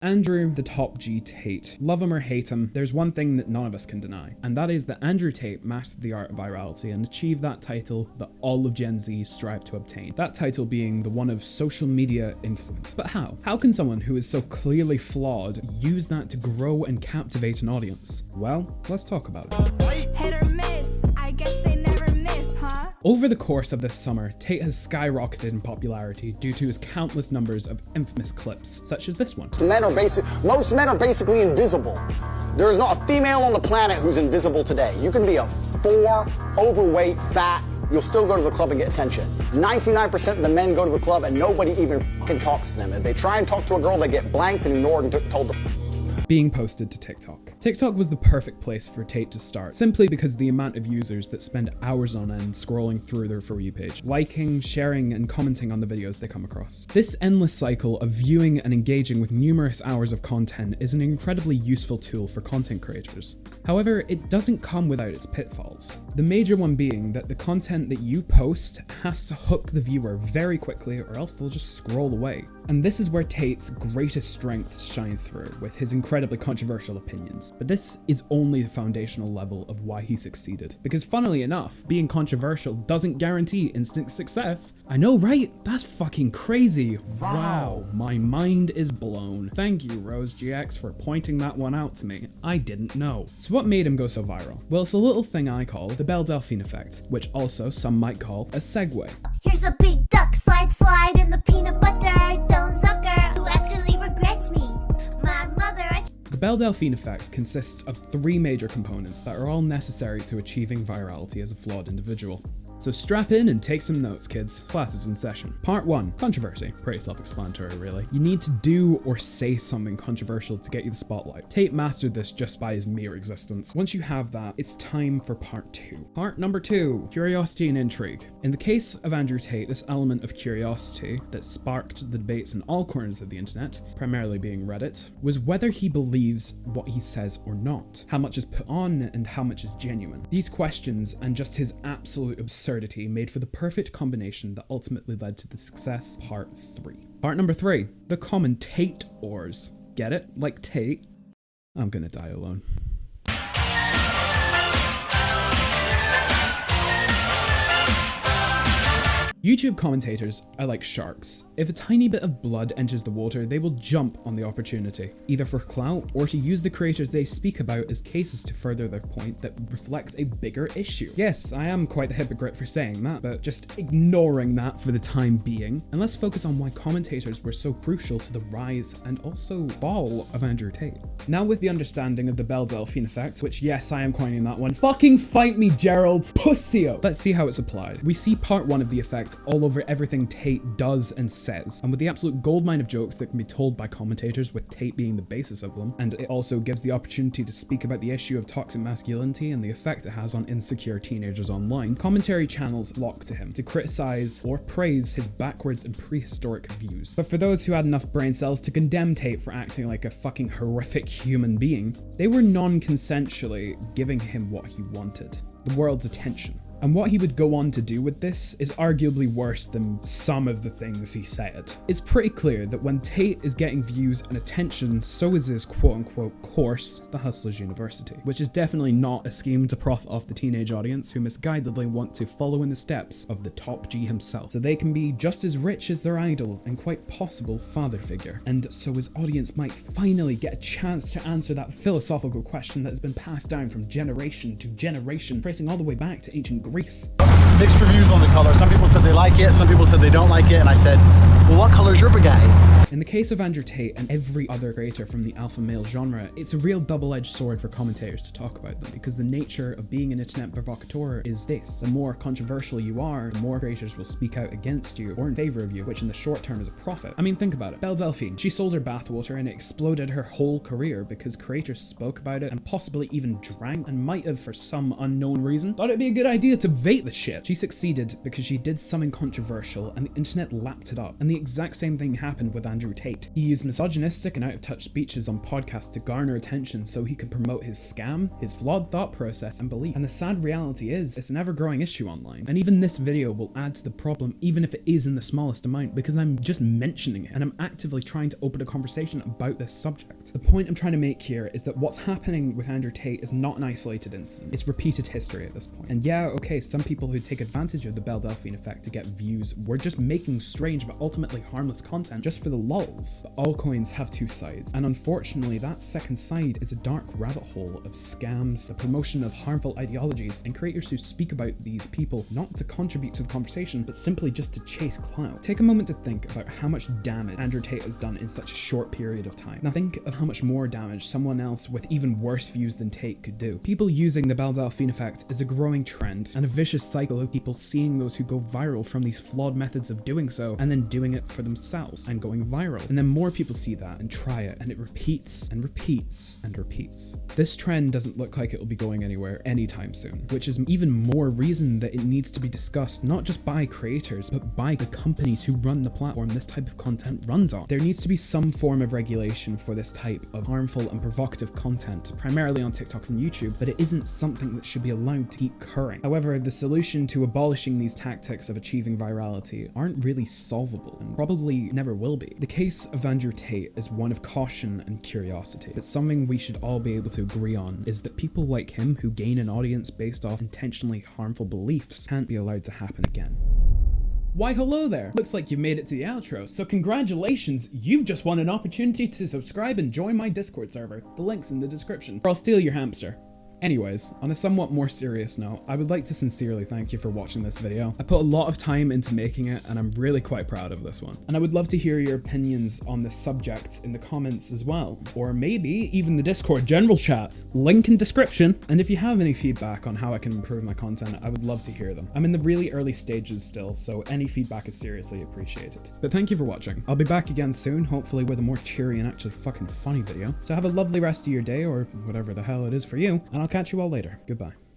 Andrew the Top G Tate. Love him or hate him, there's one thing that none of us can deny, and that is that Andrew Tate mastered the art of virality and achieved that title that all of Gen Z strive to obtain. That title being the one of social media influence. But how? How can someone who is so clearly flawed use that to grow and captivate an audience? Well, let's talk about it. Hit or miss, I guess they never miss, huh? Over the course of this summer, Tate has skyrocketed in popularity due to his countless numbers of infamous clips, such as this one. Most men are basically invisible. There is not a female on the planet who's invisible today. You can be a 4, overweight, fat, you'll still go to the club and get attention. 99% of the men go to the club and nobody even fucking talks to them. If they try and talk to a girl, they get blanked and ignored and told to being posted to TikTok. TikTok was the perfect place for Tate to start, simply because the amount of users that spend hours on end scrolling through their For You page, liking, sharing, and commenting on the videos they come across. This endless cycle of viewing and engaging with numerous hours of content is an incredibly useful tool for content creators. However, it doesn't come without its pitfalls. The major one being that the content that you post has to hook the viewer very quickly or else they'll just scroll away. And this is where Tate's greatest strengths shine through, with his incredibly controversial opinions. But this is only the foundational level of why he succeeded. Because funnily enough, being controversial doesn't guarantee instant success. I know, right? That's fucking crazy. Wow, my mind is blown. Thank you, Rosegx, for pointing that one out to me. I didn't know. So what made him go so viral? Well, it's a little thing I call the Belle Delphine effect, which also some might call a segue. Here's a big duck, slide, slide in the peanut butter. Don't sucker, who actually regrets me. My mother, The Belle Delphine effect consists of 3 major components that are all necessary to achieving virality as a flawed individual. So strap in and take some notes, kids. Class is in session. Part 1, controversy. Pretty self-explanatory, really. You need to do or say something controversial to get you the spotlight. Tate mastered this just by his mere existence. Once you have that, it's time for part 2. Part number 2, curiosity and intrigue. In the case of Andrew Tate, this element of curiosity that sparked the debates in all corners of the internet, primarily being Reddit, was whether he believes what he says or not. How much is put on and how much is genuine. These questions and just his absolute absurdity made for the perfect combination that ultimately led to the success. Part 3. Part number 3, the common Tate ors. Get it? Like Tate? I'm gonna die alone. YouTube commentators are like sharks. If a tiny bit of blood enters the water, they will jump on the opportunity, either for clout or to use the creators they speak about as cases to further their point that reflects a bigger issue. Yes, I am quite the hypocrite for saying that, but just ignoring that for the time being, and let's focus on why commentators were so crucial to the rise and also fall of Andrew Tate. Now with the understanding of the Belle Delphine effect, which yes, I am coining that one. Fucking fight me, Gerald! Pussio! Let's see how it's applied. We see part 1 of the effect all over everything Tate does and says, and with the absolute goldmine of jokes that can be told by commentators, with Tate being the basis of them, and it also gives the opportunity to speak about the issue of toxic masculinity and the effect it has on insecure teenagers online, commentary channels flock to him to criticize or praise his backwards and prehistoric views. But for those who had enough brain cells to condemn Tate for acting like a fucking horrific human being, they were non-consensually giving him what he wanted, the world's attention. And what he would go on to do with this is arguably worse than some of the things he said. It's pretty clear that when Tate is getting views and attention, so is his quote-unquote course, The Hustlers University, which is definitely not a scheme to profit off the teenage audience who misguidedly want to follow in the steps of the top G himself, so they can be just as rich as their idol and quite possible father figure. And so his audience might finally get a chance to answer that philosophical question that has been passed down from generation to generation, tracing all the way back to ancient Greece. Mixed reviews on the color. Some people said they like it, some people said they don't like it, and I said, well, what color is your bouquet? In the case of Andrew Tate and every other creator from the alpha male genre, it's a real double-edged sword for commentators to talk about them, because the nature of being an internet provocateur is this: the more controversial you are, the more creators will speak out against you or in favor of you, which in the short term is a profit. I mean, think about it. Belle Delphine, she sold her bathwater and it exploded her whole career because creators spoke about it and possibly even drank and might have, for some unknown reason, thought it'd be a good idea to bait the shit. She succeeded because she did something controversial and the internet lapped it up. And the exact same thing happened with Andrew Tate. He used misogynistic and out-of-touch speeches on podcasts to garner attention so he could promote his scam, his flawed thought process and belief. And the sad reality is, it's an ever-growing issue online. And even this video will add to the problem, even if it is in the smallest amount, because I'm just mentioning it and I'm actively trying to open a conversation about this subject. The point I'm trying to make here is that what's happening with Andrew Tate is not an isolated incident. It's repeated history at this point. And yeah, okay, some people who take advantage of the Belle Delphine effect to get views were just making strange but ultimately harmless content just for the lulz. But all coins have two sides, and unfortunately that second side is a dark rabbit hole of scams, the promotion of harmful ideologies, and creators who speak about these people not to contribute to the conversation, but simply just to chase clout. Take a moment to think about how much damage Andrew Tate has done in such a short period of time. Now think of how much more damage someone else with even worse views than Tate could do. People using the Belle Delphine effect is a growing trend and a vicious cycle of people seeing those who go viral from these flawed methods of doing so and then doing it for themselves and going viral. And then more people see that and try it, and it repeats and repeats and repeats. This trend doesn't look like it will be going anywhere anytime soon, which is even more reason that it needs to be discussed not just by creators, but by the companies who run the platform this type of content runs on. There needs to be some form of regulation for this type of harmful and provocative content, primarily on TikTok and YouTube, but it isn't something that should be allowed to keep occurring. However, the solution to abolishing these tactics of achieving virality aren't really solvable and probably never will be. The case of Andrew Tate is one of caution and curiosity, but something we should all be able to agree on is that people like him who gain an audience based off intentionally harmful beliefs can't be allowed to happen again. Why hello there! Looks like you made it to the outro, so congratulations, you've just won an opportunity to subscribe and join my Discord server. The link's in the description. Or I'll steal your hamster. Anyways, on a somewhat more serious note, I would like to sincerely thank you for watching this video. I put a lot of time into making it and I'm really quite proud of this one. And I would love to hear your opinions on this subject in the comments as well, or maybe even the Discord general chat, link in description. And if you have any feedback on how I can improve my content, I would love to hear them. I'm in the really early stages still, so any feedback is seriously appreciated. But thank you for watching. I'll be back again soon, hopefully with a more cheery and actually fucking funny video. So have a lovely rest of your day, or whatever the hell it is for you, and I'll catch you all later. Goodbye.